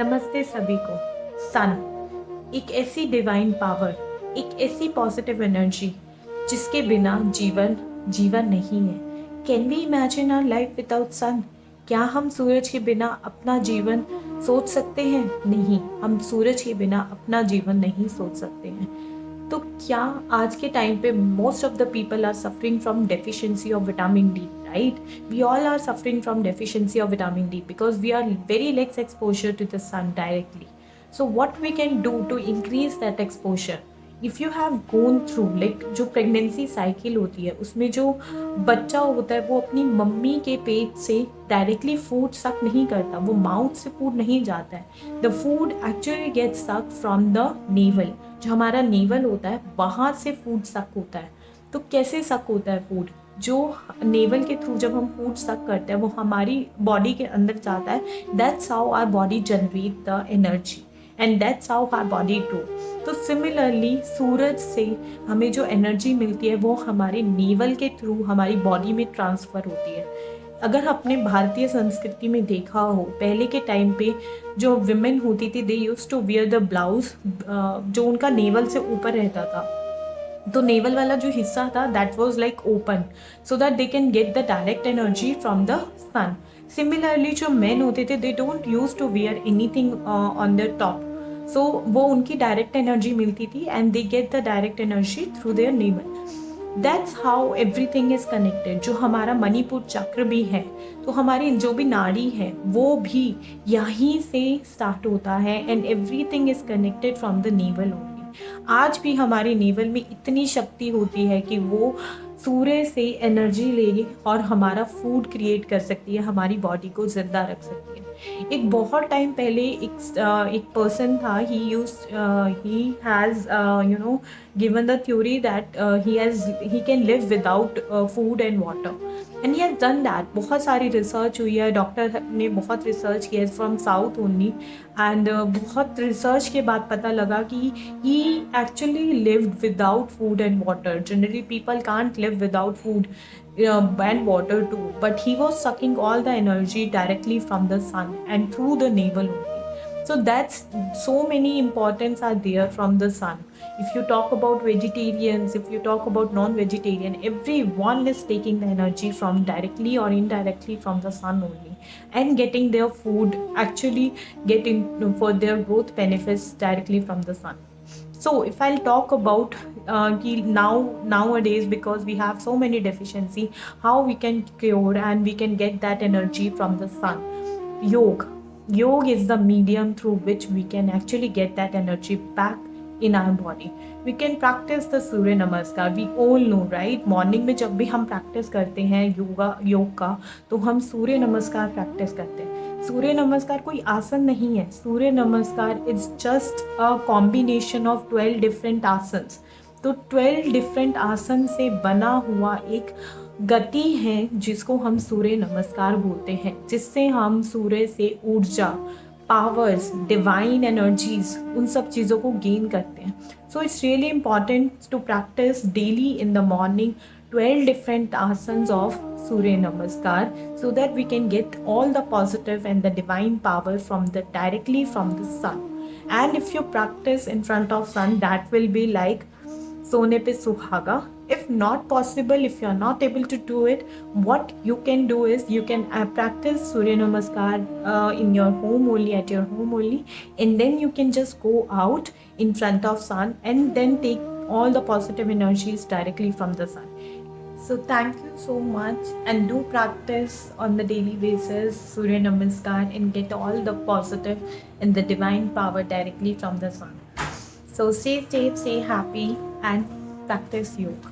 नमस्ते सभी को। सन एक ऐसी डिवाइन पावर, एक ऐसी पॉजिटिव एनर्जी जिसके बिना जीवन जीवन नहीं है। Can we imagine our life without sun? क्या हम सूरज के बिना अपना जीवन सोच सकते हैं? नहीं, हम सूरज के बिना अपना जीवन नहीं सोच सकते हैं। तो क्या आज के टाइम पे most of the people are suffering from deficiency of vitamin D, right? We all are suffering from deficiency of vitamin D because we are very less exposure to the sun directly. So what we can do to increase that exposure? If you have gone through like जो pregnancy cycle होती है उसमें जो बच्चा होता है वो अपनी मम्मी के पेट से डायरेक्टली फूड सक नहीं करता, वो माउथ से फूड नहीं जाता है। द फूड एक्चुअली गेट्स सक फ्रॉम द नेवल, जो हमारा नेवल होता है वहाँ से फूड सक होता है। तो कैसे सक होता है फूड? जो नेवल के थ्रू जब हम फूड सक करते हैं वो हमारी बॉडी के अंदर जाता है। That's how our body generate the energy and that's how our body grow. तो सिमिलरली सूरज से हमें जो एनर्जी मिलती है वो हमारे नेवल के थ्रू हमारी बॉडी में ट्रांसफ़र होती है। अगर अपने भारतीय संस्कृति में देखा हो, पहले के टाइम पे जो विमेन होती थी they use to wear the blouse जो उनका नेवल से ऊपर रहता था। तो नेवल वाला जो हिस्सा था that was like open so that they can get the direct energy from the sun. Similarly जो मेन होते थे they don't use to wear anything on the top, so वो उनकी डायरेक्ट एनर्जी मिलती थी and they get the direct energy through their navel. That's how everything is connected. जो हमारा मणिपुर चक्र भी है, तो हमारी जो भी नाड़ी है वो भी यहीं से स्टार्ट होता है and everything is connected from the naval only. आज भी हमारे नेवल में इतनी शक्ति होती है कि वो सूर्य से एनर्जी ले और हमारा फूड क्रिएट कर सकती है, हमारी बॉडी को जिंदा रख सकती है। एक बहुत टाइम पहले एक पर्सन था, he has given the theory that he can live without food and water and he has done that। बहुत सारी रिसर्च हुई है, डॉक्टर ने बहुत रिसर्च किया फ्रॉम साउथ ओनली एंड बहुत रिसर्च के बाद पता लगा कि he actually lived without food and water। Generally people can't live without food and water too, but he was sucking all the energy directly from the sun and through the navel only। So that's so many importance are there from the sun। If you talk about vegetarians, if you talk about non-vegetarian, everyone is taking the energy from directly or indirectly from the sun only and getting their food, actually getting for their growth benefits directly from the sun। So if I'll talk about nowadays, because we have so many deficiency, how we can cure and we can get that energy from the sun? Yoga is the medium through which we can actually get that energy back in our body। We can practice the सूर्य नमस्कार। We all know, right? Morning में जब भी हम practice करते हैं योग का, तो हम सूर्य नमस्कार प्रैक्टिस करते हैं। सूर्य नमस्कार कोई आसन नहीं है। सूर्य नमस्कार is just a combination of 12 different asanas. तो 12 डिफरेंट आसन से बना हुआ एक गति है जिसको हम सूर्य नमस्कार बोलते हैं, जिससे हम सूर्य से ऊर्जा, पावर्स, डिवाइन एनर्जीज, उन सब चीज़ों को गेन करते हैं। So it's really important to practise daily in the morning 12 different asanas of Surya Namaskar so that we can get all the positive and the divine power directly from the sun। And if you practice in front of sun, that will be like सोने पे सुहागा। If not possible, if you are not able to do it, what you can do is you can practice Surya Namaskar in your home only, at your home only, and then you can just go out in front of sun and then take all the positive energies directly from the sun। So thank you so much and do practice on the daily basis Surya Namaskar and get all the positive and the divine power directly from the sun। So stay safe, stay happy and practice yoga।